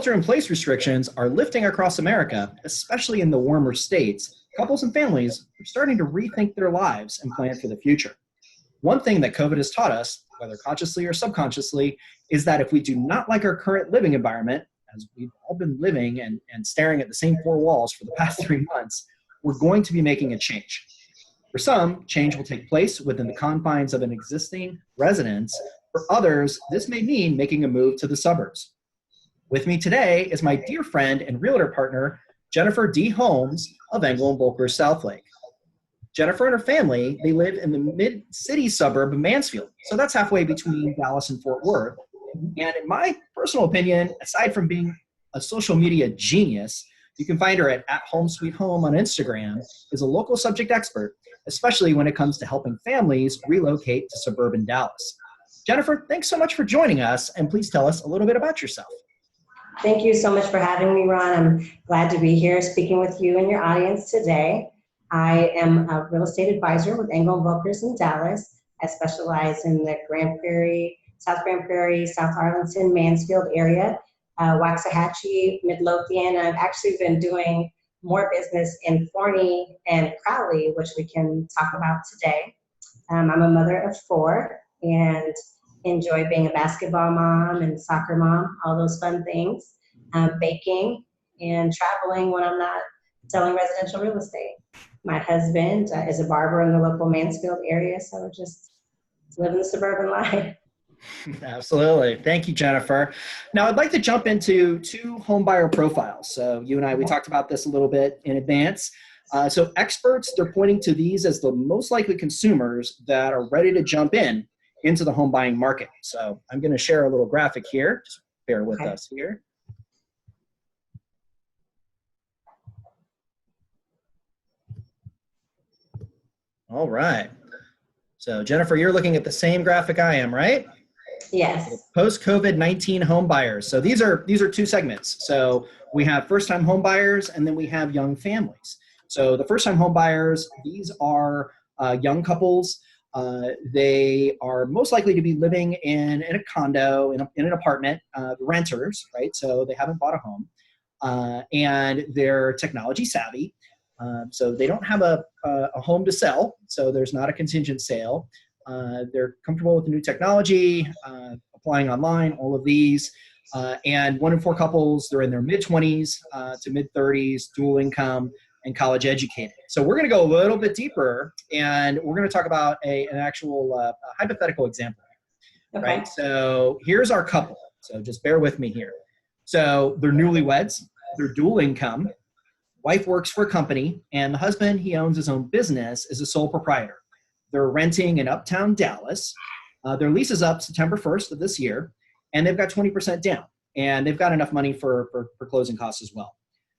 Shelter-in-place restrictions are lifting across America, especially in the warmer states, couples and families are starting to rethink their lives and plan for the future. One thing that COVID has taught us, whether consciously or subconsciously, is that if we do not like our current living environment, as we've all been living and staring at the same four walls for the past 3 months, we're going to be making a change. For some, change will take place within the confines of an existing residence. For others, this may mean making a move to the suburbs. With me today is my dear friend and realtor partner, Jennifer D Holmes of engel&voelkers Southlake. Jennifer and her family, they live in the mid-city suburb of Mansfield, so that's halfway between Dallas and Fort Worth. And in my personal opinion, aside from being a social media genius, you can find her at Home Sweet Home on Instagram, is a local subject expert, especially when it comes to helping families relocate to suburban Dallas. Jennifer, thanks so much for joining us, and please tell us a little bit about yourself. Thank you so much for having me, Ron. I'm glad to be here speaking with you and your audience today. I am a real estate advisor with engel&voelkers in Dallas. I specialize in the Grand Prairie, South Grand Prairie, South Arlington, Mansfield area, Waxahachie, Midlothian. I've actually been doing more business in Forney and Crowley, which we can talk about today. I'm a mother of 4 and enjoy being a basketball mom and soccer mom, all those fun things, baking and traveling when I'm not selling residential real estate. My husband is a barber in the local Mansfield area, so we're just living the suburban life. Absolutely. Thank you, Jennifer. Now, I'd like to jump into 2 home buyer profiles. So you and I, we talked about this a little bit in advance. So experts, they're pointing to these as the most likely consumers that are ready to jump into the home buying market. So I'm going to share a little graphic here. Just bear with us here. All right. So Jennifer, you're looking at the same graphic I am, right? Yes. Post-COVID-19 home buyers. So these are 2 segments. So we have first-time home buyers, and then we have young families. So the first-time home buyers, these are young couples. They are most likely to be living in a condo, in an apartment, renters, right? So they haven't bought a home, and they're technology savvy. So they don't have a home to sell, so there's not a contingent sale. They're comfortable with the new technology, applying online, all of these. And 1 in 4 couples, they're in their mid-20s to mid-30s, dual income, and college educated. So we're going to go a little bit deeper, and we're going to talk about an actual hypothetical example. Okay. Right? So here's our couple. So just bear with me here. So they're newlyweds, they're dual income, wife works for a company, and the husband, he owns his own business, is a sole proprietor. They're renting in uptown Dallas. Their lease is up September 1st of this year, and they've got 20% down, and they've got enough money for closing costs as well.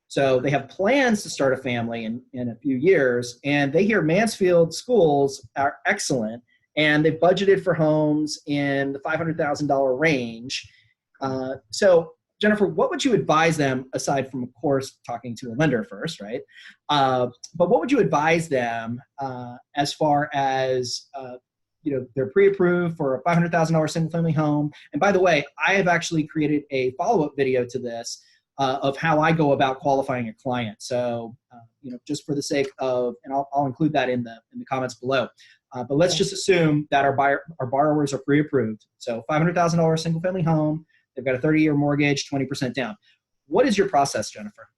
So they have plans to start a family in a few years, and they hear Mansfield schools are excellent, and they've budgeted for homes in the $500,000 range. So Jennifer, what would you advise them, aside from, of course, talking to a lender first, right? But what would you advise them as far as, they're pre-approved for a $500,000 single-family home? And by the way, I have actually created a follow-up video to this of how I go about qualifying a client. So, just for the sake of, and I'll include that in the comments below. But let's just assume that our borrowers are pre-approved. So $500,000 single-family home. They've got a 30-year mortgage, 20% down. What is your process, Jennifer?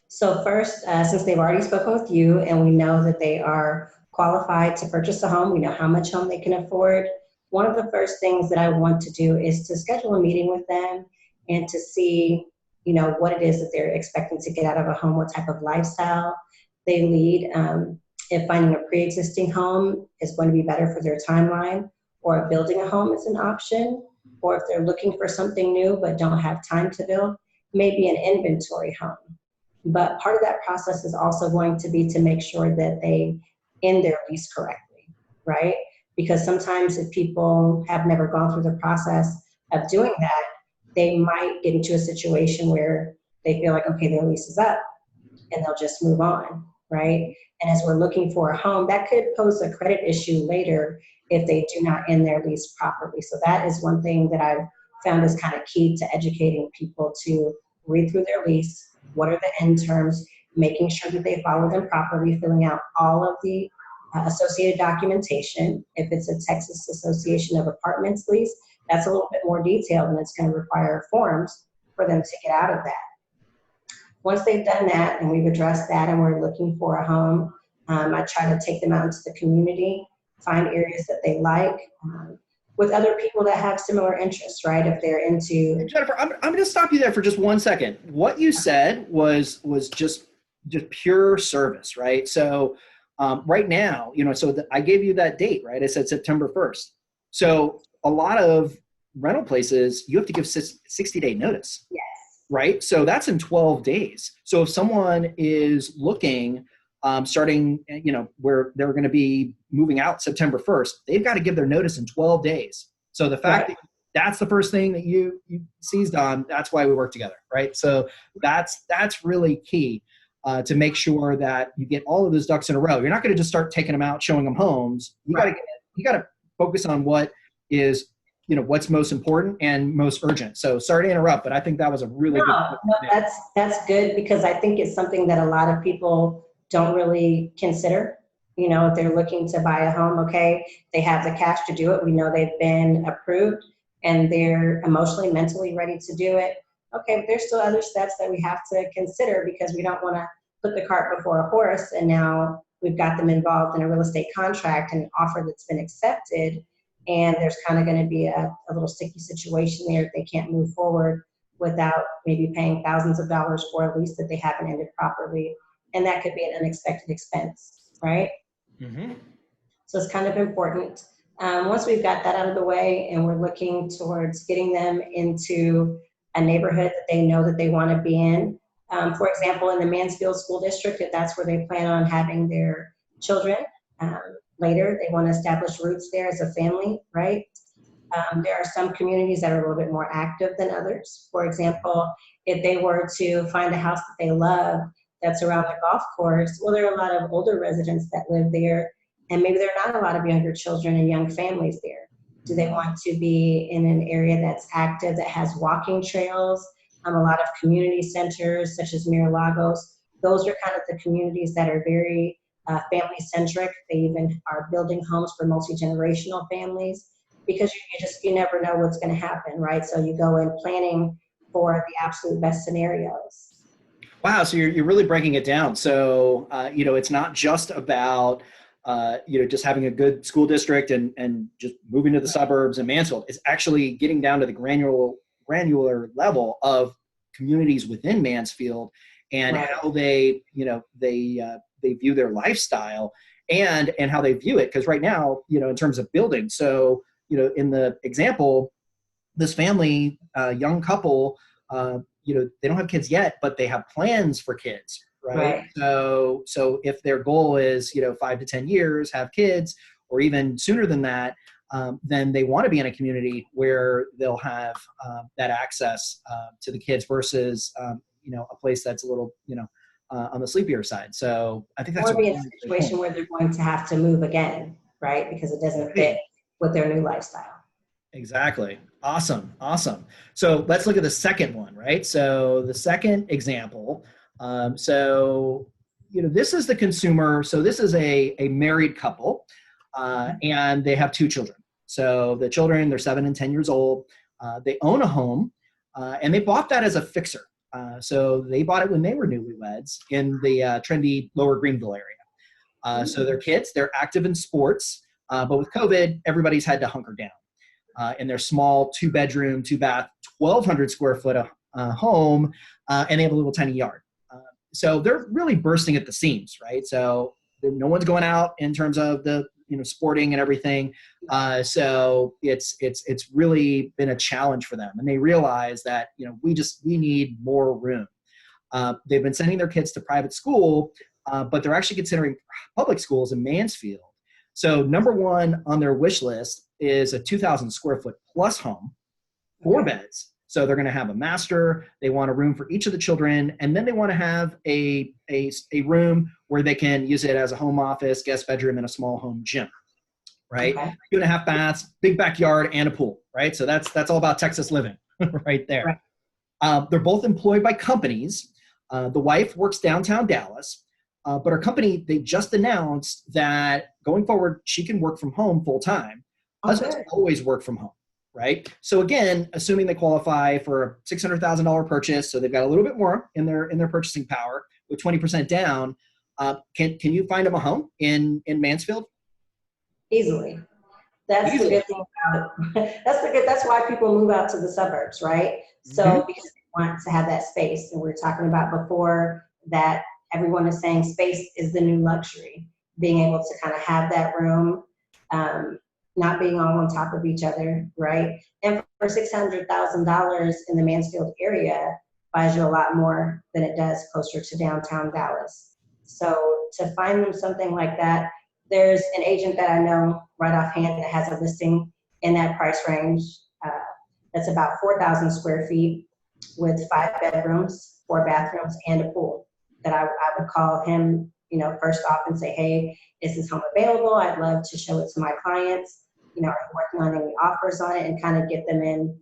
So first, since they've already spoken with you and we know that they are qualified to purchase a home, we know how much home they can afford, one of the first things that I want to do is to schedule a meeting with them and to see, what it is that they're expecting to get out of a home, what type of lifestyle they lead. If finding a pre-existing home is going to be better for their timeline, or building a home is an option, or if they're looking for something new but don't have time to build, maybe an inventory home. But part of that process is also going to be to make sure that they end their lease correctly, right? Because sometimes if people have never gone through the process of doing that, they might get into a situation where they feel like, okay, their lease is up, and they'll just move on, right? And as we're looking for a home, that could pose a credit issue later if they do not end their lease properly. So that is one thing that I've found is kind of key to educating people to read through their lease. What are the end terms? Making sure that they follow them properly, filling out all of the associated documentation. If it's a Texas Association of Apartments lease, that's a little bit more detailed and it's going to require forms for them to get out of that. Once they've done that and we've addressed that and we're looking for a home, I try to take them out into the community, find areas that they like, with other people that have similar interests, right? If they're into... Jennifer, I'm going to stop you there for just 1 second. What you said was just pure service, right? So right now, I gave you that date, right? I said September 1st. So a lot of rental places, you have to give 60-day notice. Yes. Right? So that's in 12 days. So if someone is looking, starting, where they're going to be moving out September 1st, they've got to give their notice in 12 days. So the fact that that's the first thing that you seized on, that's why we work together, right? So that's really key to make sure that you get all of those ducks in a row. You're not going to just start taking them out, showing them homes. You got to focus on what is what's most important and most urgent. So sorry to interrupt, but I think that was a really good point. No, that's good, because I think it's something that a lot of people don't really consider. If they're looking to buy a home, okay, they have the cash to do it. We know they've been approved and they're emotionally, mentally ready to do it. Okay, but there's still other steps that we have to consider, because we don't want to put the cart before a horse and now we've got them involved in a real estate contract and an offer that's been accepted. And there's kind of going to be a little sticky situation there if they can't move forward without maybe paying thousands of dollars for a lease that they haven't ended properly. And that could be an unexpected expense, right? Mm-hmm. So it's kind of important. Once we've got that out of the way and we're looking towards getting them into a neighborhood that they know that they want to be in. For example, in the Mansfield School District, if that's where they plan on having their children, later, they want to establish roots there as a family, right? There are some communities that are a little bit more active than others. For example, if they were to find a house that they love that's around the golf course, well, there are a lot of older residents that live there, and maybe there are not a lot of younger children and young families there. Do they want to be in an area that's active, that has walking trails, a lot of community centers such as Lagos? Those are kind of the communities that are very family-centric. They even are building homes for multi-generational families, because you never know what's going to happen, right? So you go in planning for the absolute best scenarios. Wow, so you're really breaking it down. So it's not just about just having a good school district and just moving to the suburbs and Mansfield. It's actually getting down to the granular level of communities within Mansfield and how they view their lifestyle and how they view it. Because right now, in terms of building, so, in the example, this family, young couple, they don't have kids yet, but they have plans for kids, right? So if their goal is, 5 to 10 years, have kids, or even sooner than that, then they want to be in a community where they'll have that access to the kids versus, a place that's a little, on the sleepier side. So I think that's be in a situation where they're going to have to move again, right? Because it doesn't fit with their new lifestyle. Exactly. Awesome. So let's look at the second one, right? So the second example, this is the consumer. So this is a married couple, and they have 2 children. So the children, they're 7 and 10 years old. They own a home, and they bought that as a fixer. So they bought it when they were newlyweds in the trendy Lower Greenville area. So their kids, they're active in sports, but with COVID, everybody's had to hunker down. In their small 2-bedroom, 2-bath, 1,200 square foot home, and they have a little tiny yard. So they're really bursting at the seams, right? So no one's going out in terms of the sporting and everything. So it's really been a challenge for them, and they realize that we need more room. They've been sending their kids to private school, but they're actually considering public schools in Mansfield. So number one on their wish list is a 2,000 square foot plus home, 4 beds. So they're going to have a master. They want a room for each of the children, and then they want to have a room where they can use it as a home office, guest bedroom, and a small home gym. right? Okay. 2.5 baths, big backyard, and a pool, right? So that's all about Texas living right there. Right. They're both employed by companies. The wife works downtown Dallas, but her company, they just announced that going forward, she can work from home full time. Husbands Okay. always work from home, right? So again, assuming they qualify for a $600,000 purchase, so they've got a little bit more in their purchasing power with 20% down. Can you find them a home in Mansfield? Easily. That's the Easily. good thing about it. That's why people move out to the suburbs, right? Mm-hmm. So because they want to have that space. And we were talking about before that everyone is saying space is the new luxury. Being able to kind of have that room, not being all on top of each other, right? And for $600,000 in the Mansfield area buys you a lot more than it does closer to downtown Dallas. So to find them something like that, there's an agent that I know right offhand that has a listing in that price range. That's about 4,000 square feet with 5 bedrooms, 4 bathrooms, and a pool. That I would call him, first off and say, hey, is this home available? I'd love to show it to my clients. Are you working on any offers on it, and kind of get them in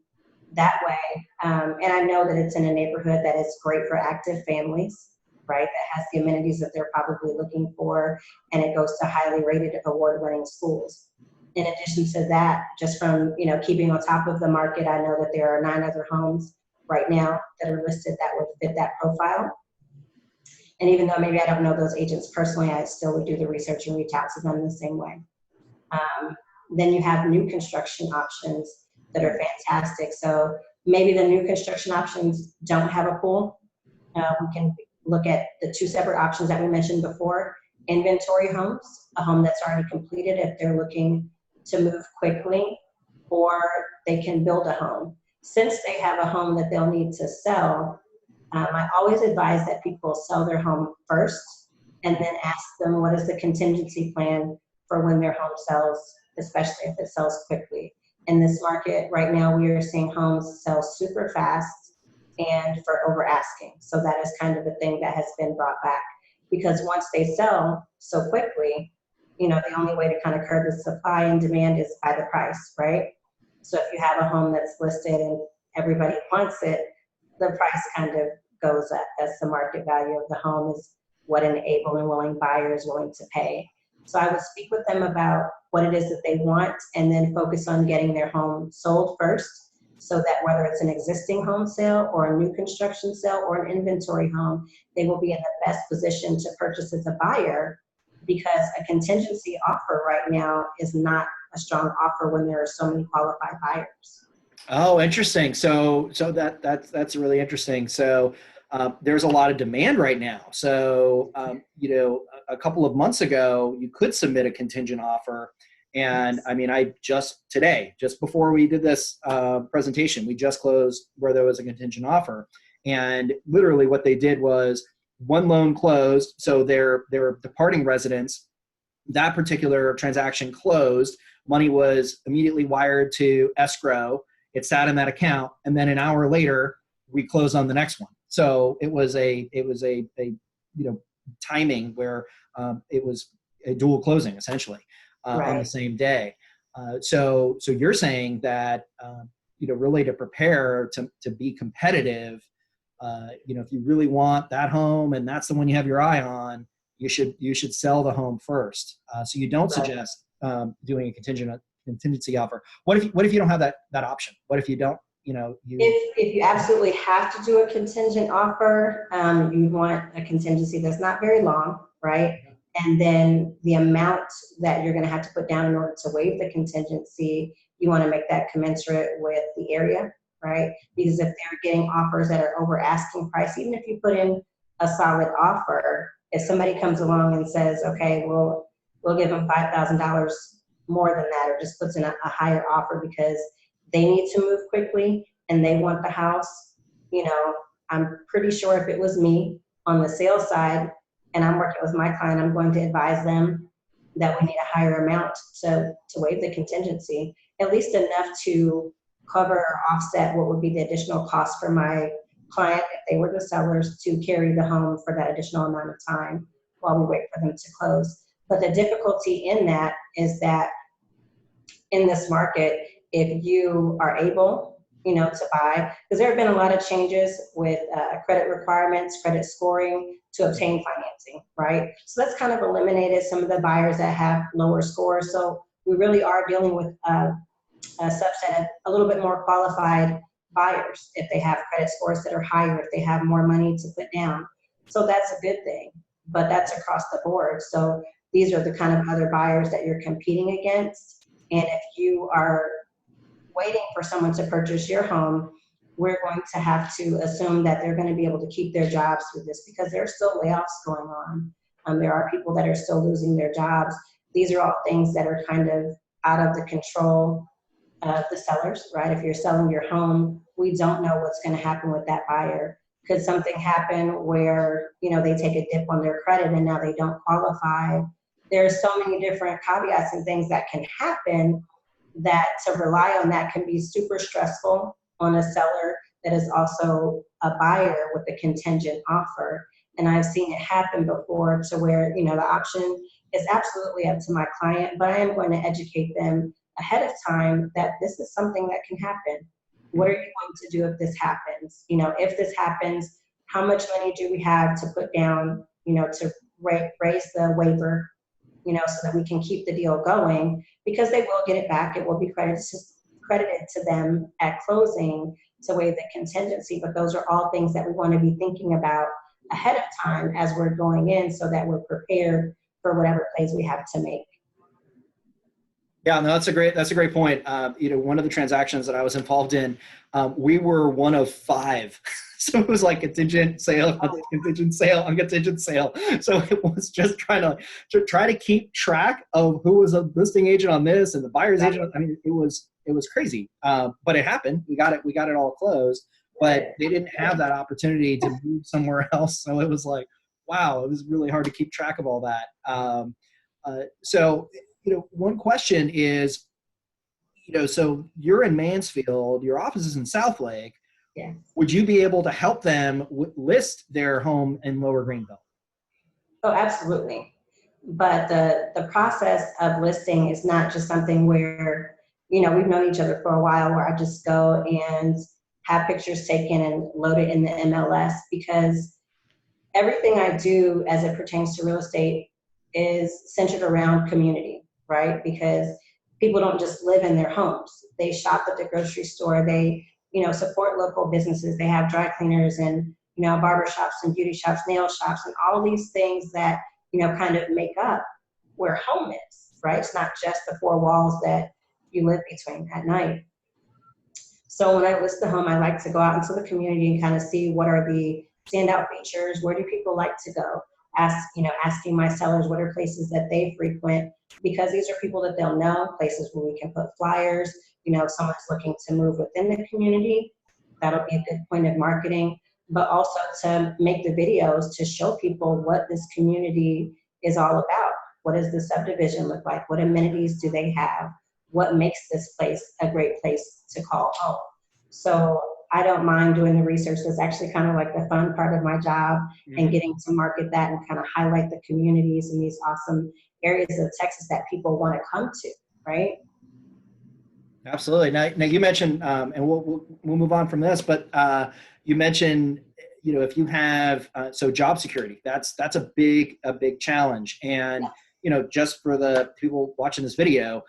that way. And I know that it's in a neighborhood that is great for active families, right? That has the amenities that they're probably looking for, and it goes to highly rated award-winning schools. In addition to that, just from keeping on top of the market, I know that there are 9 other homes right now that are listed that would fit that profile. And even though maybe I don't know those agents personally, I still would do the research and reach out to them the same way. Then you have new construction options that are fantastic. So maybe the new construction options don't have a pool. We can look at the 2 separate options that we mentioned before. Inventory homes, a home that's already completed if they're looking to move quickly, or they can build a home. Since they have a home that they'll need to sell, I always advise that people sell their home first and then ask them what is the contingency plan for when their home sells, especially if it sells quickly. In this market right now, we are seeing homes sell super fast and for over asking. So that is kind of the thing that has been brought back, because once they sell so quickly, the only way to kind of curb the supply and demand is by the price, right? So if you have a home that's listed and everybody wants it, the price kind of goes up. That's the market value of the home, is what an able and willing buyer is willing to pay. So I would speak with them about what it is that they want, and then focus on getting their home sold first, so that whether it's an existing home sale or a new construction sale or an inventory home, they will be in the best position to purchase as a buyer, because a contingency offer right now is not a strong offer when there are so many qualified buyers. Oh, interesting. So that's really interesting. So there's a lot of demand right now. So a couple of months ago, you could submit a contingent offer, and I mean, just before we did this presentation, we just closed where there was a contingent offer, and literally what they did was one loan closed, so their departing residents, that particular transaction closed. Money was immediately wired to escrow. It sat in that account, and then an hour later, we closed on the next one. So it was a timing where it was a dual closing essentially on the same day. So you're saying that really to prepare to be competitive, if you really want that home and that's the one you have your eye on, you should sell the home first. So you don't suggest doing a contingency offer. What if you don't have that option? What if you don't? If you absolutely have to do a contingent offer, you want a contingency that's not very long, right? And then the amount that you're going to have to put down in order to waive the contingency, you want to make that commensurate with the area, right? Because if they're getting offers that are over asking price, even if you put in a solid offer, if somebody comes along and says, okay, we'll give them $5,000 more than that, or just puts in a higher offer because they need to move quickly and they want the house, I'm pretty sure if it was me on the sales side and I'm working with my client, I'm going to advise them that we need a higher amount to waive the contingency, at least enough to cover or offset what would be the additional cost for my client if they were the sellers to carry the home for that additional amount of time while we wait for them to close. But the difficulty in that is that in this market if you are able, to buy, because there have been a lot of changes with credit requirements, credit scoring to obtain financing, right? So that's kind of eliminated some of the buyers that have lower scores. So we really are dealing with a subset of a little bit more qualified buyers if they have credit scores that are higher, if they have more money to put down. So that's a good thing, but that's across the board. So these are the kind of other buyers that you're competing against. And if you are waiting for someone to purchase your home, we're going to have to assume that they're going to be able to keep their jobs through this, because there are still layoffs going on. There are people that are still losing their jobs. These are all things that are kind of out of the control of the sellers, right? If you're selling your home, we don't know what's going to happen with that buyer. Could something happen where, they take a dip on their credit and now they don't qualify? There are so many different caveats and things that can happen that to rely on that can be super stressful on a seller that is also a buyer with a contingent offer. And I've seen it happen before to where, the option is absolutely up to my client, but I am going to educate them ahead of time that this is something that can happen. What are you going to do if this happens? If this happens, how much money do we have to put down, to raise the waiver, so that we can keep the deal going, because they will get it back. It will be credited to them at closing to waive the contingency. But those are all things that we want to be thinking about ahead of time as we're going in, so that we're prepared for whatever plays we have to make. Yeah, no, that's a great point. One of the transactions that I was involved in, we were one of 5. So it was like contingent sale, on contingent sale, on contingent sale. So it was just trying to try to keep track of who was a listing agent on this and the buyer's agent. I mean, it was crazy. But it happened. We got it all closed, but they didn't have that opportunity to move somewhere else. So it was like, wow, it was really hard to keep track of all that. So one question is, so you're in Mansfield, your office is in Southlake. Yeah. Would you be able to help them list their home in Lower Greenville? Oh, absolutely. But the process of listing is not just something where, we've known each other for a while, where I just go and have pictures taken and load it in the MLS, because everything I do as it pertains to real estate is centered around community, right? Because people don't just live in their homes. They shop at the grocery store. They, support local businesses. They have dry cleaners and, barber shops and beauty shops, nail shops, and all these things that, kind of make up where home is, right? It's not just the 4 walls that you live between at night. So when I list the home, I like to go out into the community and kind of see what are the standout features. Where do people like to go? Asking my sellers what are places that they frequent, because these are people that they'll know, places where we can put flyers. If someone's looking to move within the community, that'll be a good point of marketing, but also to make the videos to show people what this community is all about. What does the subdivision look like? What amenities do they have? What makes this place a great place to call home? So I don't mind doing the research. That's actually kind of like the fun part of my job, and getting to market that and kind of highlight the communities in these awesome areas of Texas that people want to come to, right? Absolutely. Now you mentioned, and we'll move on from this, but you mentioned, if you have so job security, that's a big challenge. And just for the people watching this video,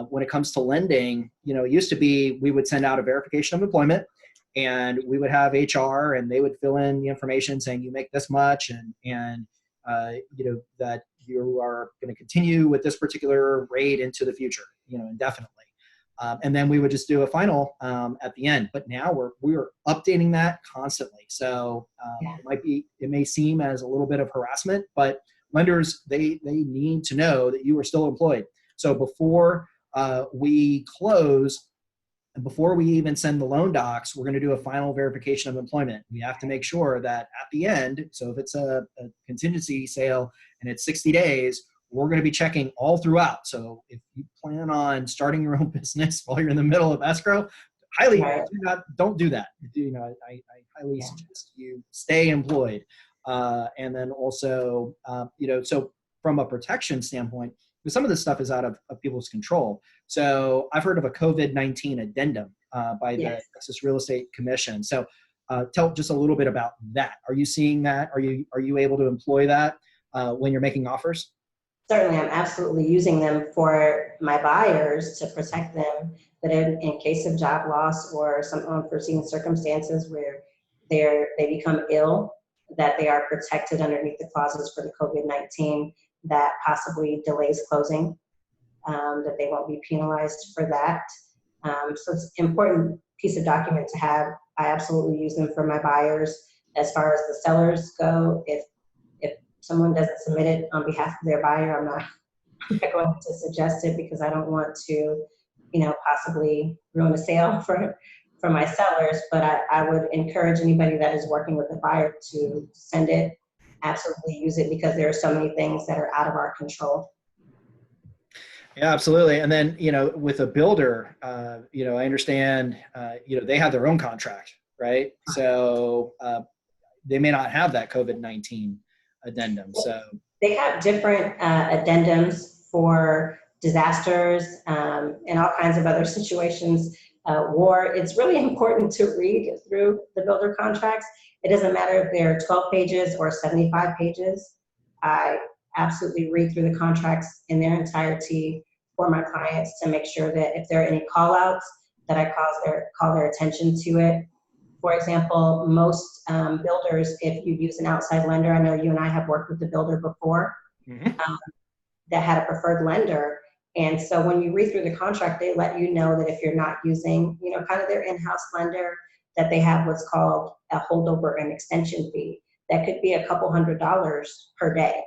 when it comes to lending, it used to be we would send out a verification of employment, and we would have HR, and they would fill in the information saying you make this much, and that you are going to continue with this particular rate into the future, indefinitely. And then we would just do a final at the end. But now we're updating that constantly. So it may seem as a little bit of harassment, but lenders, they need to know that you are still employed. So before we close, and before we even send the loan docs, we're going to do a final verification of employment. We have to make sure that at the end, so if it's a contingency sale and it's 60 days, we're going to be checking all throughout. So if you plan on starting your own business while you're in the middle of escrow, don't do that. I highly suggest you stay employed. And then also, so from a protection standpoint, some of this stuff is out of people's control. So I've heard of a COVID-19 addendum by the Yes. Texas Real Estate Commission. So tell just a little bit about that. Are you seeing that? Are you able to employ that when you're making offers? Certainly, I'm absolutely using them for my buyers to protect them, that in case of job loss or some unforeseen circumstances where they become ill, that they are protected underneath the clauses for the COVID-19 that possibly delays closing, that they won't be penalized for that. So it's an important piece of document to have. I absolutely use them for my buyers. As far as the sellers go, if someone doesn't submit it on behalf of their buyer, I'm not going to suggest it because I don't want to, possibly ruin a sale for my sellers. But I would encourage anybody that is working with a buyer to send it, absolutely use it, because there are so many things that are out of our control. Yeah, absolutely. And then, with a builder, I understand, they have their own contract, right? So they may not have that COVID-19 addendum. So they have different addendums for disasters and all kinds of other situations. War, it's really important to read through the builder contracts. It doesn't matter if they're 12 pages or 75 pages. I absolutely read through the contracts in their entirety for my clients to make sure that if there are any call outs, that I call their attention to it. For example, most builders, if you use an outside lender, I know you and I have worked with the builder before, that had a preferred lender. And so when you read through the contract, they let you know that if you're not using, kind of their in-house lender, that they have what's called a holdover and extension fee. That could be a couple $100 per day.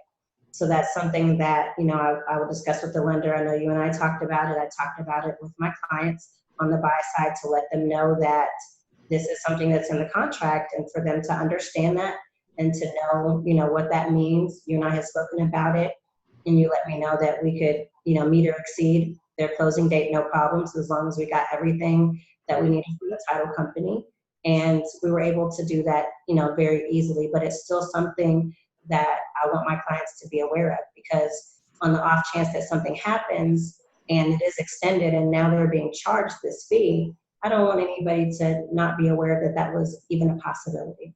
So that's something that, I will discuss with the lender. I know you and I talked about it. I talked about it with my clients on the buy side to let them know that this is something that's in the contract, and for them to understand that and to know, what that means. You and I have spoken about it, and you let me know that we could, meet or exceed their closing date, no problems, as long as we got everything that we needed from the title company. And we were able to do that, very easily, but it's still something that I want my clients to be aware of, because on the off chance that something happens and it is extended and now they're being charged this fee, I don't want anybody to not be aware that that was even a possibility.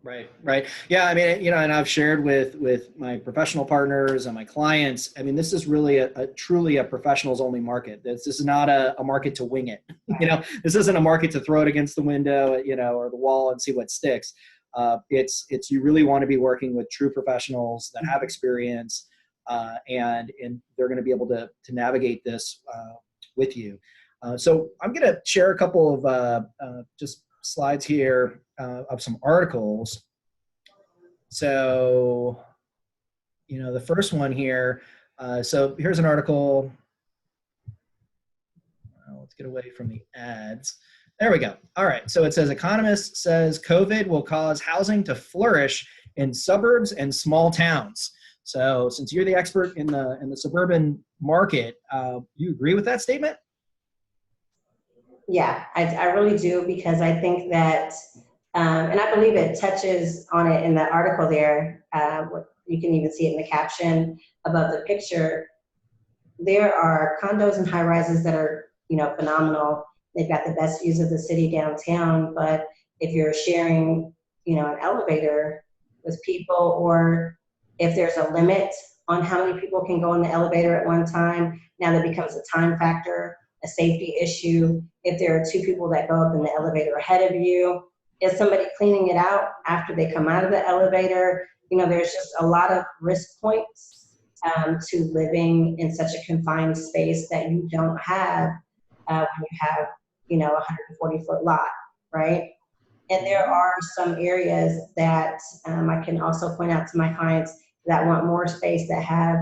Right. Yeah, I mean, and I've shared with my professional partners and my clients, I mean, this is really a truly a professionals only market. This is not a market to wing it. This isn't a market to throw it against the window, or the wall and see what sticks. It's you really want to be working with true professionals that have experience, and they're going to be able to navigate this with you. So I'm going to share a couple of just slides here of some articles. So, the first one here. So here's an article. Let's get away from the ads. There we go. All right. So it says, economist says COVID will cause housing to flourish in suburbs and small towns. So since you're the expert in the suburban market, you agree with that statement? Yeah, I really do, because I think that, and I believe it touches on it in the article there. You can even see it in the caption above the picture. There are condos and high rises that are, phenomenal. They've got the best views of the city downtown, but if you're sharing, an elevator with people, or if there's a limit on how many people can go in the elevator at one time, now that becomes a time factor, a safety issue. If there are two people that go up in the elevator ahead of you, is somebody cleaning it out after they come out of the elevator? There's just a lot of risk points to living in such a confined space that you don't have when you have, a 140-foot lot, right? And there are some areas that I can also point out to my clients that want more space, that have,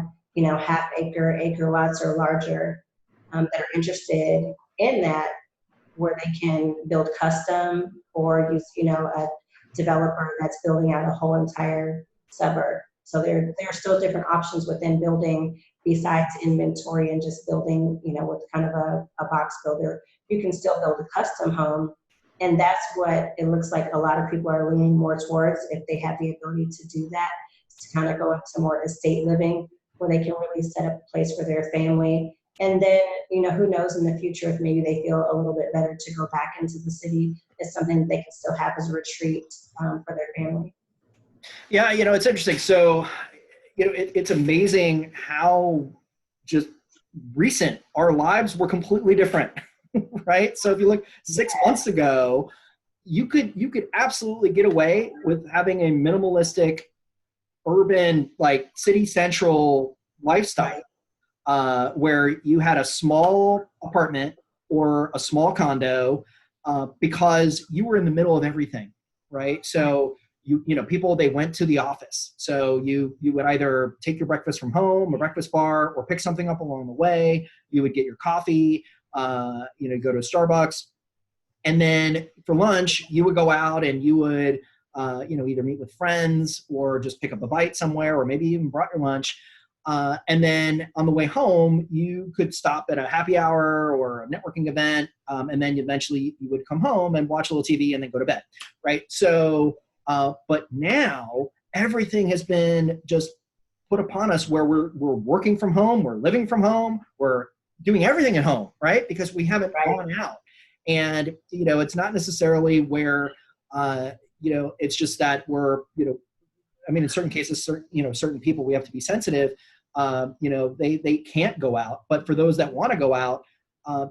half acre lots or larger, that are interested in that, where they can build custom or use, a developer that's building out a whole entire suburb. So there are still different options within building besides inventory and just building, with kind of a box builder. You can still build a custom home. And that's what it looks like a lot of people are leaning more towards, if they have the ability to do that, to kind of go into more estate living, where they can really set up a place for their family. And then, who knows in the future if maybe they feel a little bit better to go back into the city, it's something that they can still have as a retreat for their family. Yeah, it's interesting. So, it's amazing how just recent our lives were completely different, right? So if you look 6 months ago, you could absolutely get away with having a minimalistic, urban, like city central lifestyle, where you had a small apartment or a small condo, because you were in the middle of everything, right? So people, they went to the office. So you would either take your breakfast from home, a breakfast bar, or pick something up along the way. You would get your coffee, go to Starbucks. And then for lunch, you would go out and you would, either meet with friends or just pick up a bite somewhere, or maybe even brought your lunch. And then on the way home, you could stop at a happy hour or a networking event. And then eventually you would come home and watch a little TV and then go to bed, right? So, but now everything has been just put upon us where we're working from home, we're living from home, we're doing everything at home, right? Because we haven't gone out. And, it's not necessarily where, it's just that we're, in certain cases, certain people, we have to be sensitive. They can't go out, but for those that want to go out,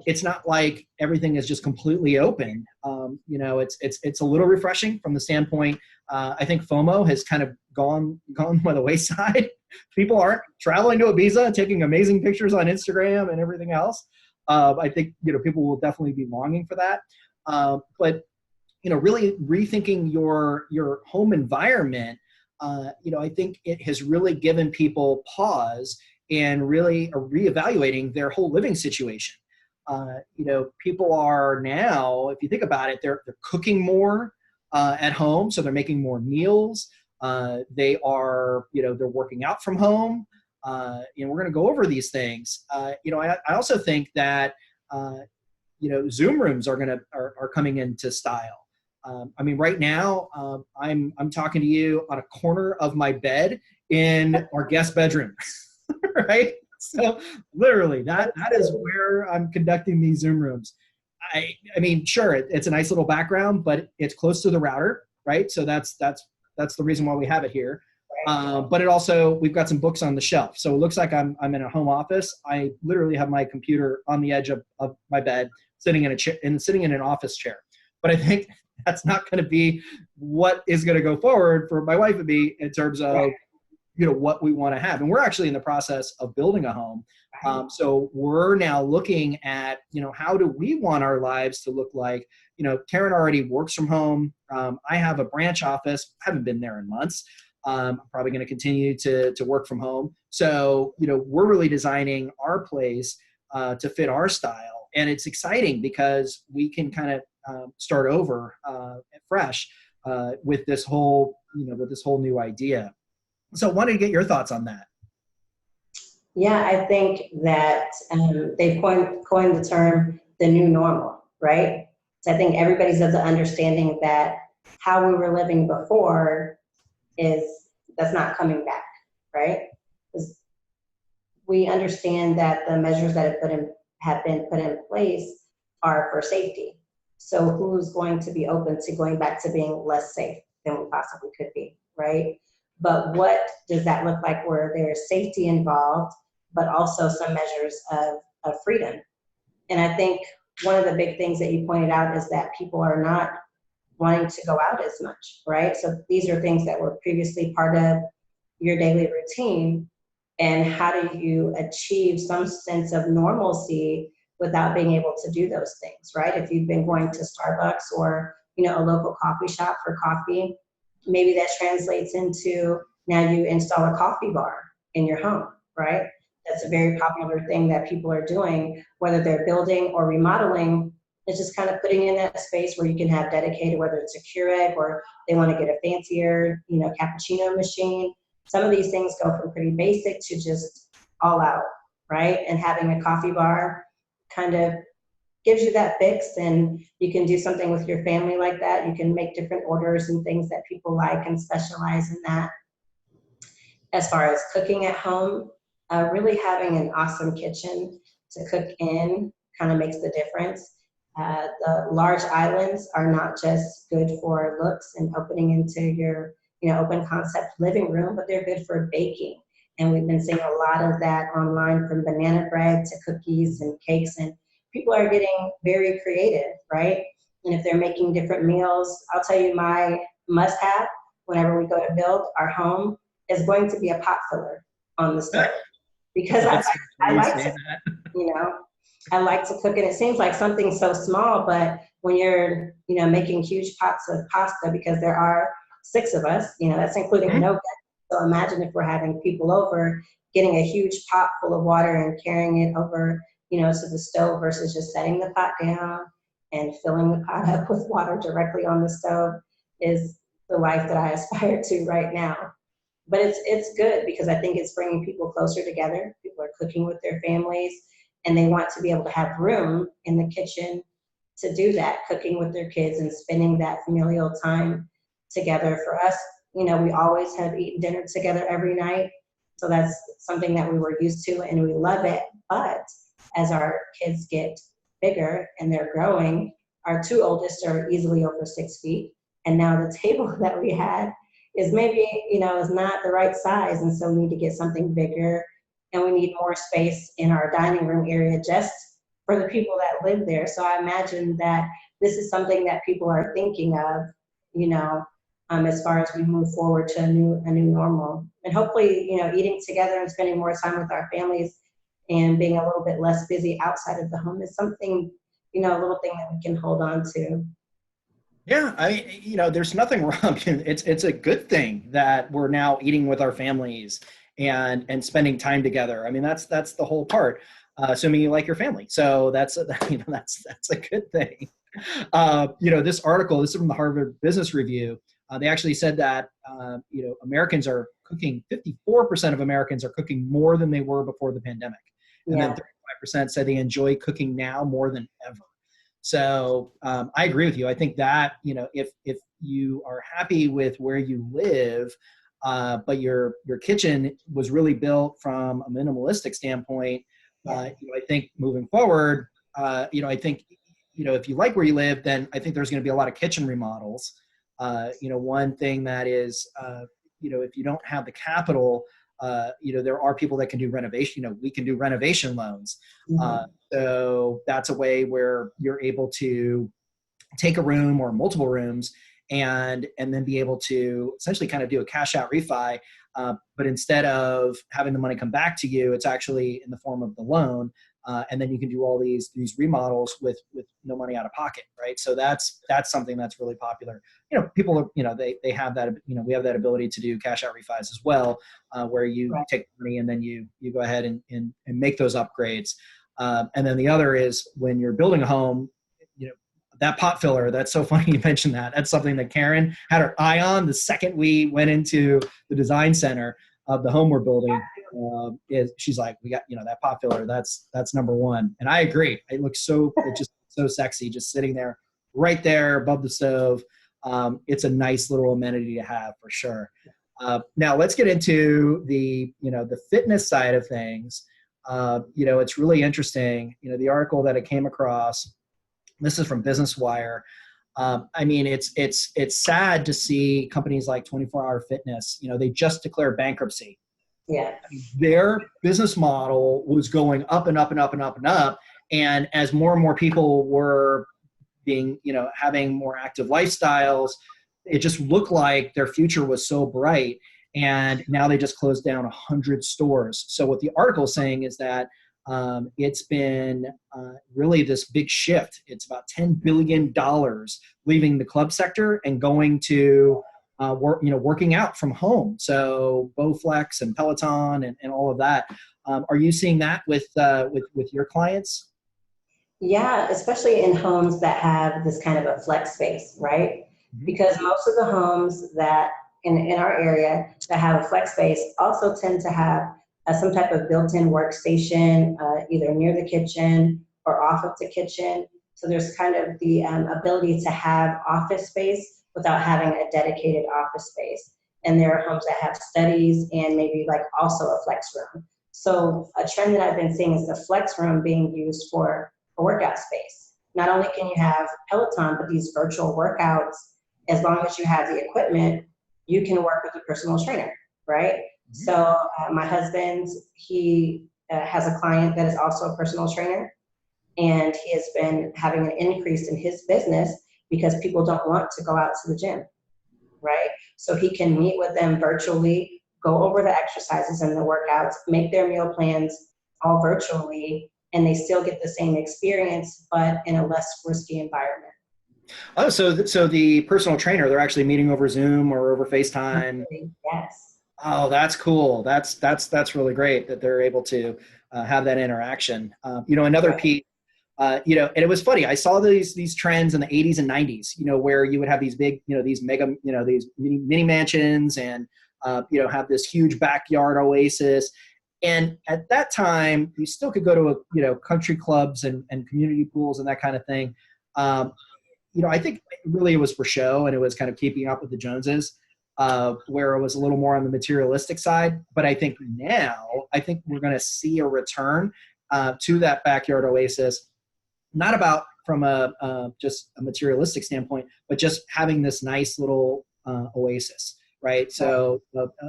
it's not like everything is just completely open. It's a little refreshing from the standpoint. I think FOMO has kind of gone by the wayside. People aren't traveling to Ibiza, taking amazing pictures on Instagram and everything else. I think, people will definitely be longing for that. But, really rethinking your home environment, I think it has really given people pause and really are reevaluating their whole living situation. People are now, if you think about it, they're cooking more at home, so they're making more meals. They are, they're working out from home. We're going to go over these things. I also think that Zoom rooms are coming into style. Right now, I'm talking to you on a corner of my bed in our guest bedroom, right? So literally, that is where I'm conducting these Zoom rooms. Sure, it's a nice little background, but it's close to the router, right? So that's the reason why we have it here. But it also, we've got some books on the shelf. So it looks like I'm in a home office. I literally have my computer on the edge of my bed, sitting in a chair and sitting in an office chair. But I think that's not going to be what is going to go forward for my wife and me in terms of, what we want to have. And we're actually in the process of building a home. So we're now looking at, how do we want our lives to look like? Karen already works from home. I have a branch office. I haven't been there in months. I'm probably going to continue to work from home. So, we're really designing our place to fit our style. And it's exciting because we can kind of start over fresh with this whole new idea. So I wanted to get your thoughts on that. Yeah, I think that they've coined the term the new normal, right? So I think everybody's of the understanding that how we were living before that's not coming back, right? Because we understand that the measures that have been put in place are for safety. So who's going to be open to going back to being less safe than we possibly could be, right? But what does that look like where there's safety involved, but also some measures of freedom? And I think one of the big things that you pointed out is that people are not wanting to go out as much, right? So these are things that were previously part of your daily routine. And how do you achieve some sense of normalcy without being able to do those things, right? If you've been going to Starbucks or, a local coffee shop for coffee, maybe that translates into now you install a coffee bar in your home, right? That's a very popular thing that people are doing, whether they're building or remodeling. It's just kind of putting in that space where you can have dedicated, whether it's a Keurig or they want to get a fancier, cappuccino machine. Some of these things go from pretty basic to just all out, right? And having a coffee bar kind of gives you that fix, and you can do something with your family like that. You can make different orders and things that people like and specialize in that. As far as cooking at home, really having an awesome kitchen to cook in kind of makes the difference. The large islands are not just good for looks and opening into your, open concept living room, but they're good for baking. And we've been seeing a lot of that online, from banana bread to cookies and cakes, and people are getting very creative, right? And if they're making different meals, I'll tell you, my must have whenever we go to build our home is going to be a pot filler on the stove, because I like to, you know, I like to cook, and it seems like something so small, but when you're, making huge pots of pasta, because there are 6 of us, that's including no guests. So imagine if we're having people over, getting a huge pot full of water and carrying it over, to the stove, versus just setting the pot down and filling the pot up with water directly on the stove, is the life that I aspire to right now. But it's good, because I think it's bringing people closer together. People are cooking with their families, and they want to be able to have room in the kitchen to do that, cooking with their kids and spending that familial time together. For us, we always have eaten dinner together every night. So that's something that we were used to, and we love it. But as our kids get bigger and they're growing, our 2 oldest are easily over 6 feet. And now the table that we had is maybe, is not the right size. And so we need to get something bigger, and we need more space in our dining room area just for the people that live there. So I imagine that this is something that people are thinking of, as far as we move forward to a new normal. And hopefully, eating together and spending more time with our families and being a little bit less busy outside of the home is something, a little thing that we can hold on to. Yeah, there's nothing wrong. It's a good thing that we're now eating with our families and spending time together. I mean, that's the whole part. Assuming you like your family, so that's that's a good thing. This article, this is from the Harvard Business Review. They actually said that Americans are cooking. 54% of Americans are cooking more than they were before the pandemic, and then 35% said they enjoy cooking now more than ever. So I agree with you. I think that if you are happy with where you live, but your kitchen was really built from a minimalistic standpoint, I think moving forward, I think if you like where you live, then I think there's going to be a lot of kitchen remodels. One thing that is, if you don't have the capital, there are people that can do renovation. We can do renovation loans. So that's a way where you're able to take a room or multiple rooms and then be able to essentially kind of do a cash out refi. But instead of having the money come back to you, it's actually in the form of the loan. And then you can do all these remodels with no money out of pocket, right? So that's something that's really popular. People are, they have that, we have that ability to do cash out refis as well, where you take money and then you go ahead and make those upgrades. And then the other is when you're building a home, that pot filler, that's so funny you mentioned that. That's something that Karen had her eye on the second we went into the design center of the home we're building. She's like, we got, that pot filler, that's number one. And I agree. It looks just so sexy, just sitting there, right there above the stove. It's a nice little amenity to have for sure. Now let's get into the fitness side of things. It's really interesting. The article that I came across, this is from Business Wire. It's sad to see companies like 24 Hour Fitness, they just declared bankruptcy. Yeah. Their business model was going up and up and up and up and up. And as more and more people were being, having more active lifestyles, it just looked like their future was so bright. And now they just closed down 100 stores. So what the article is saying is that it's been really this big shift. It's about $10 billion leaving the club sector and going to working out from home. So Bowflex and Peloton and all of that. Are you seeing that with your clients? Yeah, especially in homes that have this kind of a flex space, right? Because most of the homes that in our area that have a flex space also tend to have some type of built-in workstation, either near the kitchen or off of the kitchen. So there's kind of the ability to have office space without having a dedicated office space. And there are homes that have studies and maybe like also a flex room. So a trend that I've been seeing is the flex room being used for a workout space. Not only can you have Peloton, but these virtual workouts, as long as you have the equipment, you can work with a personal trainer, right? Mm-hmm. So my husband, he has a client that is also a personal trainer, and he has been having an increase in his business because people don't want to go out to the gym, right? So he can meet with them virtually, go over the exercises and the workouts, make their meal plans all virtually, and they still get the same experience, but in a less risky environment. Oh, so the personal trainer, they're actually meeting over Zoom or over FaceTime. Yes. Oh, that's cool. That's really great that they're able to have that interaction. Another piece, and it was funny. I saw these trends in the 80s and 90s, where you would have these big, these mega, these mini mansions and, have this huge backyard oasis. And at that time, you still could go to, country clubs and community pools and that kind of thing. I think really it was for show, and it was kind of keeping up with the Joneses, where it was a little more on the materialistic side. But I think now, we're going to see a return to that backyard oasis, not about from just a materialistic standpoint, but just having this nice little oasis, right? So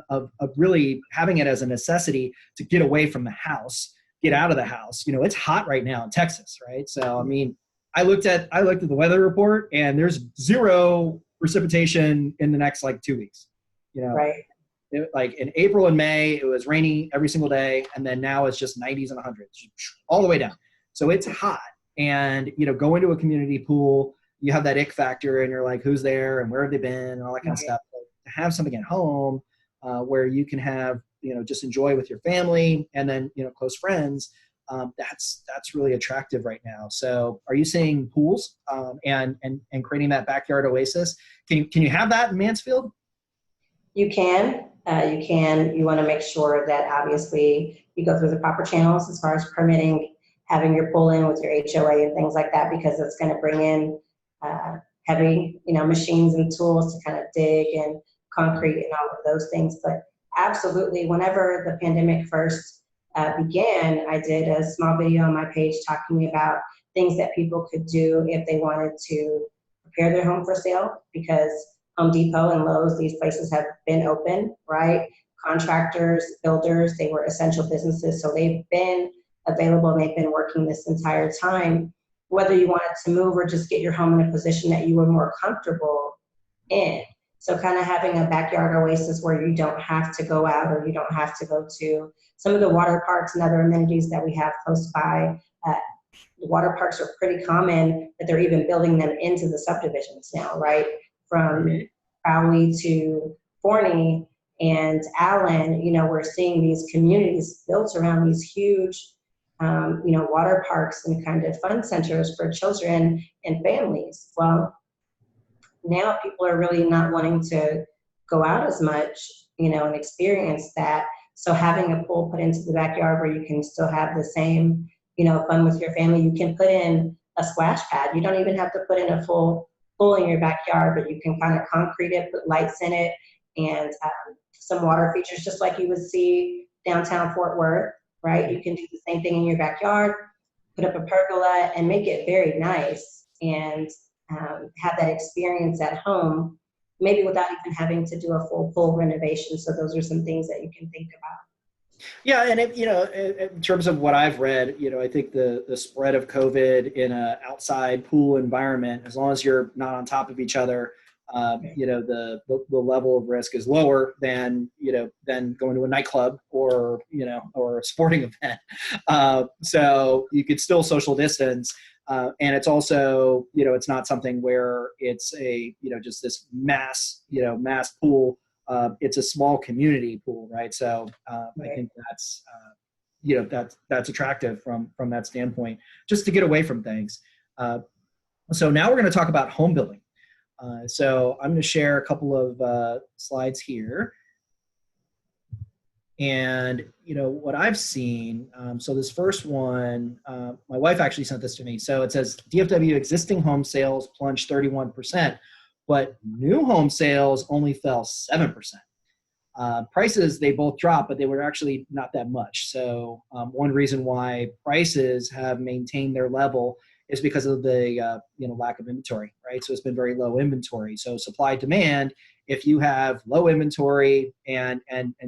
of really having it as a necessity to get away from the house, get out of the house. It's hot right now in Texas, right? So, I mean, I looked at the weather report, and there's 0 precipitation in the next 2 weeks. Right. Like in April and May, it was rainy every single day, and then now it's just 90s and 100s all the way down. So it's hot, and going to a community pool, you have that ick factor, and you're like, who's there and where have they been and all that kind of stuff. But to have something at home where you can have just enjoy with your family and then close friends. That's really attractive right now. So are you seeing pools and creating that backyard oasis? Can you have that in Mansfield? You can. You want to make sure that obviously you go through the proper channels as far as permitting, having your pool in with your HOA and things like that, because it's going to bring in heavy, machines and tools to kind of dig and concrete and all of those things. But absolutely, whenever the pandemic first began, I did a small video on my page talking about things that people could do if they wanted to prepare their home for sale, because Home Depot and Lowe's, these places have been open, right? Contractors, builders, they were essential businesses, so they've been available and they've been working this entire time. Whether you wanted to move or just get your home in a position that you were more comfortable in. So kind of having a backyard oasis where you don't have to go out or you don't have to go to some of the water parks and other amenities that we have close by. The water parks are pretty common, but they're even building them into the subdivisions now, right? From Crowley to Forney and Allen, we're seeing these communities built around these huge, water parks and kind of fun centers for children and families. Well, now people are really not wanting to go out as much, and experience that. So having a pool put into the backyard where you can still have the same, fun with your family, you can put in a splash pad. You don't even have to put in a full pool in your backyard, but you can kind of concrete it, put lights in it, and some water features, just like you would see downtown Fort Worth, right? You can do the same thing in your backyard, put up a pergola and make it very nice, and have that experience at home, maybe without even having to do a full renovation. So those are some things that you can think about. Yeah, and in terms of what I've read, I think the spread of COVID in an outside pool environment, as long as you're not on top of each other, the level of risk is lower than going to a nightclub or a sporting event. So you could still social distance. And it's also, it's not something where it's a, just this mass pool. It's a small community pool, right? So I think that's, that's attractive from that standpoint, just to get away from things. So now we're going to talk about home building. So I'm going to share a couple of slides here. And, what I've seen, so this first one, my wife actually sent this to me. So it says DFW existing home sales plunged 31%, but new home sales only fell 7%. Prices, they both dropped, but they were actually not that much. So one reason why prices have maintained their level is because of the lack of inventory, right? So it's been very low inventory. So supply demand, if you have low inventory and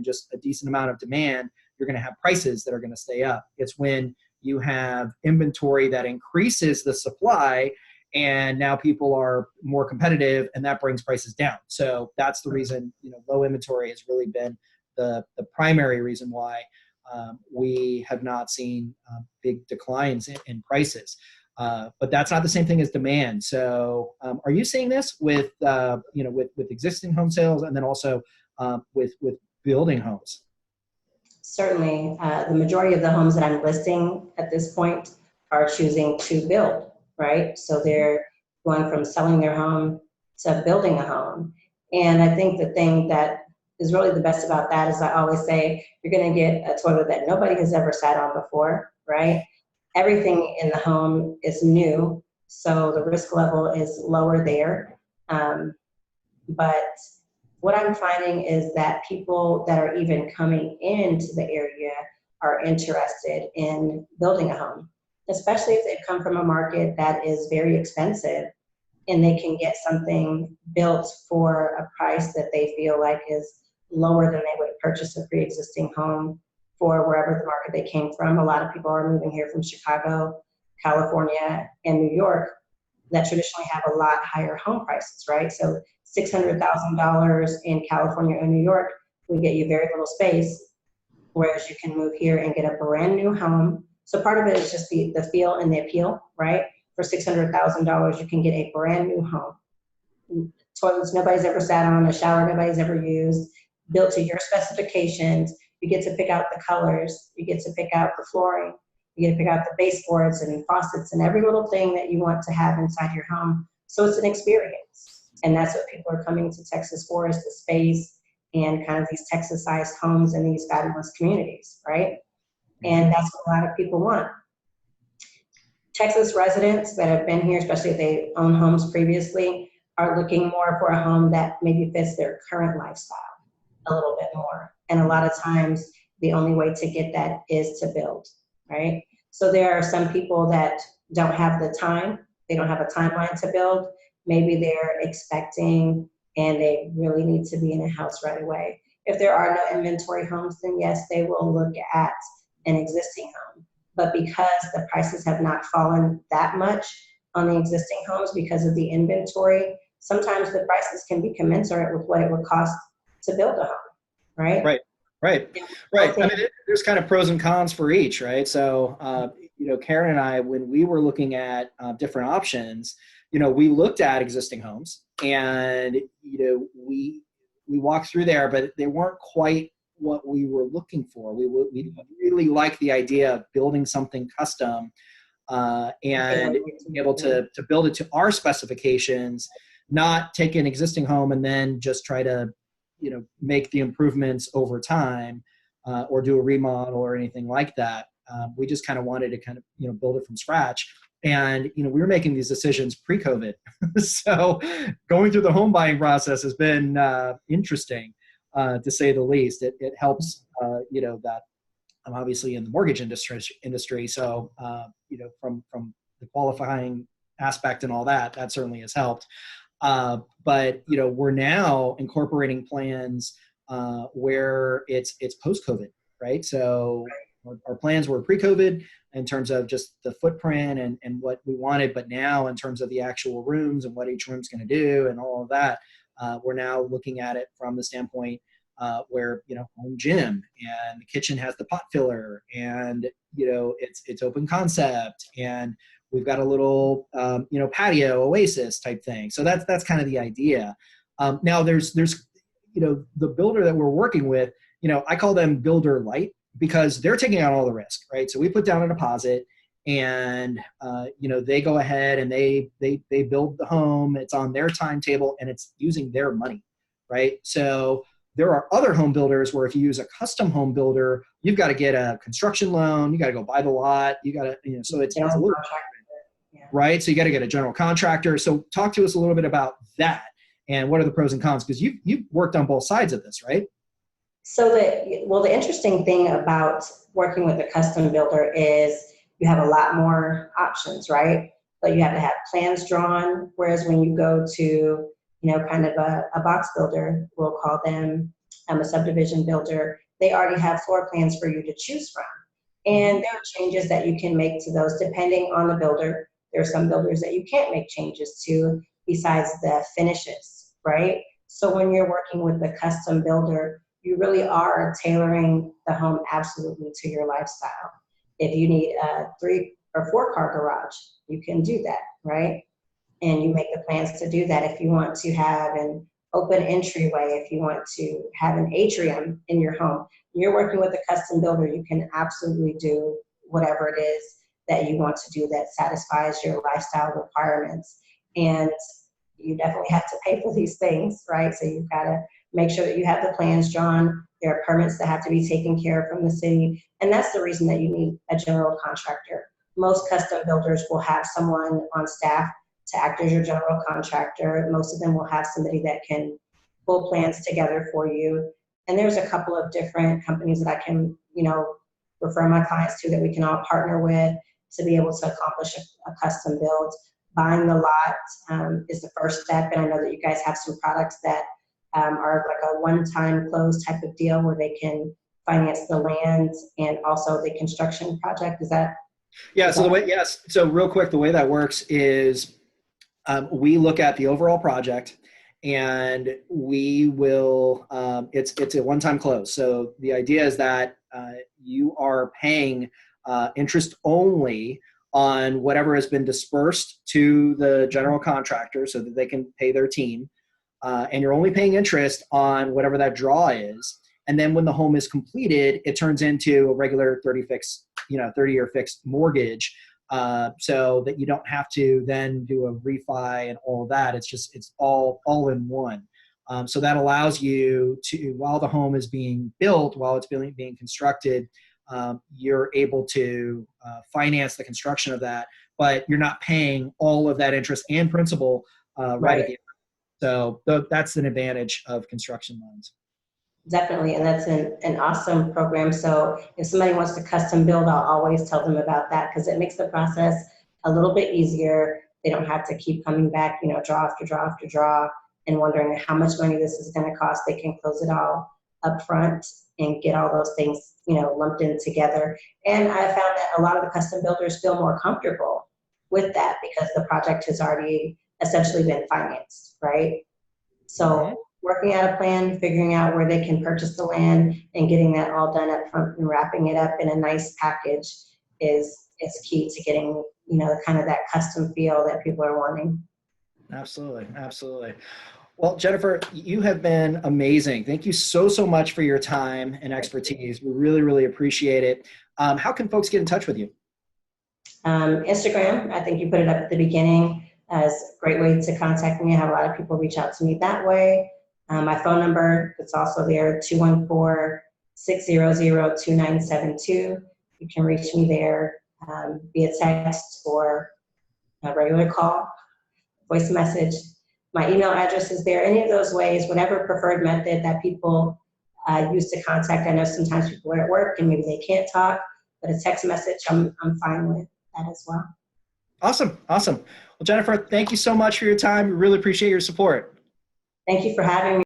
just a decent amount of demand, you're going to have prices that are going to stay up. It's when you have inventory that increases the supply, and now people are more competitive, and that brings prices down. So that's the reason, low inventory has really been the primary reason why we have not seen big declines in prices. But that's not the same thing as demand. So are you seeing this with existing home sales, and then also with building homes? Certainly, the majority of the homes that I'm listing at this point are choosing to build, right? So they're going from selling their home to building a home. And I think the thing that is really the best about that is, I always say, you're going to get a toilet that nobody has ever sat on before, right? Everything in the home is new, so the risk level is lower there. But what I'm finding is that people that are even coming into the area are interested in building a home, especially if they've come from a market that is very expensive, and they can get something built for a price that they feel like is lower than they would purchase a pre-existing home for wherever the market they came from. A lot of people are moving here from Chicago, California, and New York that traditionally have a lot higher home prices, right? So $600,000 in California or New York would get you very little space, whereas you can move here and get a brand new home. So part of it is just the feel and the appeal, right? For $600,000, you can get a brand new home. Toilets nobody's ever sat on, a shower nobody's ever used, built to your specifications. You get to pick out the colors, you get to pick out the flooring, you get to pick out the baseboards and faucets and every little thing that you want to have inside your home. So it's an experience. And that's what people are coming to Texas for, is the space and kind of these Texas-sized homes in these fabulous communities, right? And that's what a lot of people want. Texas residents that have been here, especially if they own homes previously, are looking more for a home that maybe fits their current lifestyle a little bit more. And a lot of times, the only way to get that is to build, right? So there are some people that don't have the time, they don't have a timeline to build. Maybe they're expecting and they really need to be in a house right away. If there are no inventory homes, then yes, they will look at an existing home. But because the prices have not fallen that much on the existing homes because of the inventory, sometimes the prices can be commensurate with what it would cost to build a home, right? Right. I mean, there's kind of pros and cons for each, right? So, Karen and I, when we were looking at different options, we looked at existing homes, and, we walked through there, but they weren't quite what we were looking for. We really like the idea of building something custom and being able to build it to our specifications, not take an existing home and then just try to, make the improvements over time or do a remodel or anything like that. We just kind of wanted to build it from scratch. And, we were making these decisions pre-COVID. So going through the home buying process has been interesting, to say the least. It helps, that I'm obviously in the mortgage industry. So, from the qualifying aspect and all that certainly has helped. But, we're now incorporating plans where it's post-COVID, right? So our plans were pre-COVID in terms of just the footprint and what we wanted, but now in terms of the actual rooms and what each room's going to do and all of that, we're now looking at it from the standpoint where, home gym, and the kitchen has the pot filler, and, it's open concept, and we've got a little, patio oasis type thing. So that's kind of the idea. Now there's, the builder that we're working with, I call them builder light, because they're taking on all the risk, right? So we put down a deposit, and, they go ahead and they build the home. It's on their timetable, and it's using their money, right? So there are other home builders where if you use a custom home builder, you've got to get a construction loan, you got to go buy the lot, you got to, so it's a little, right? So you got to get a general contractor. So talk to us a little bit about that, and what are the pros and cons? Because you've worked on both sides of this, right? The interesting thing about working with a custom builder is you have a lot more options, right? But you have to have plans drawn, whereas when you go to, kind of a box builder, we'll call them a subdivision builder, they already have floor plans for you to choose from. And there are changes that you can make to those depending on the builder. There are some builders that you can't make changes to besides the finishes, right? So when you're working with a custom builder, you really are tailoring the home absolutely to your lifestyle. If you need a 3 or 4 car garage, you can do that, right? And you make the plans to do that. If you want to have an open entryway, if you want to have an atrium in your home, you're working with a custom builder, you can absolutely do whatever it is that you want to do that satisfies your lifestyle requirements. And you definitely have to pay for these things, right? So you've got to make sure that you have the plans drawn. There are permits that have to be taken care of from the city. And that's the reason that you need a general contractor. Most custom builders will have someone on staff to act as your general contractor. Most of them will have somebody that can pull plans together for you. And there's a couple of different companies that I can, refer my clients to that we can all partner with to be able to accomplish a custom build. Buying the lot is the first step. And I know that you guys have some products that are like a one-time close type of deal where they can finance the land and also the construction project. Is that? Yeah. So yes. So real quick, the way that works is we look at the overall project and we will, it's a one-time close. So the idea is that you are paying interest only on whatever has been dispersed to the general contractor so that they can pay their team. And you're only paying interest on whatever that draw is. And then when the home is completed, it turns into a regular 30-year fixed mortgage. So that you don't have to then do a refi and all of that. It's all in one. So that allows you to, while the home is being built, while it's being constructed, you're able to finance the construction of that, but you're not paying all of that interest and principal right at the end. So that's an advantage of construction loans. Definitely, and that's an awesome program. So if somebody wants to custom build, I'll always tell them about that because it makes the process a little bit easier. They don't have to keep coming back, draw after draw after draw and wondering how much money this is going to cost. They can close it all up front and get all those things, lumped in together. And I found that a lot of the custom builders feel more comfortable with that because the project has already essentially been financed, right? So working out a plan, figuring out where they can purchase the land and getting that all done up front and wrapping it up in a nice package is key to getting, kind of that custom feel that people are wanting. Absolutely. Absolutely. Well, Jennifer, you have been amazing. Thank you so much for your time and expertise. We really, really appreciate it. How can folks get in touch with you? Instagram, I think you put it up at the beginning as a great way to contact me. I have a lot of people reach out to me that way. My phone number, it's also there, 214-600-2972. You can reach me there via text or a regular call, voice message. My email address is there. Any of those ways, whatever preferred method that people use to contact. I know sometimes people are at work and maybe they can't talk, but a text message, I'm fine with that as well. Awesome. Well, Jennifer, thank you so much for your time. We really appreciate your support. Thank you for having me.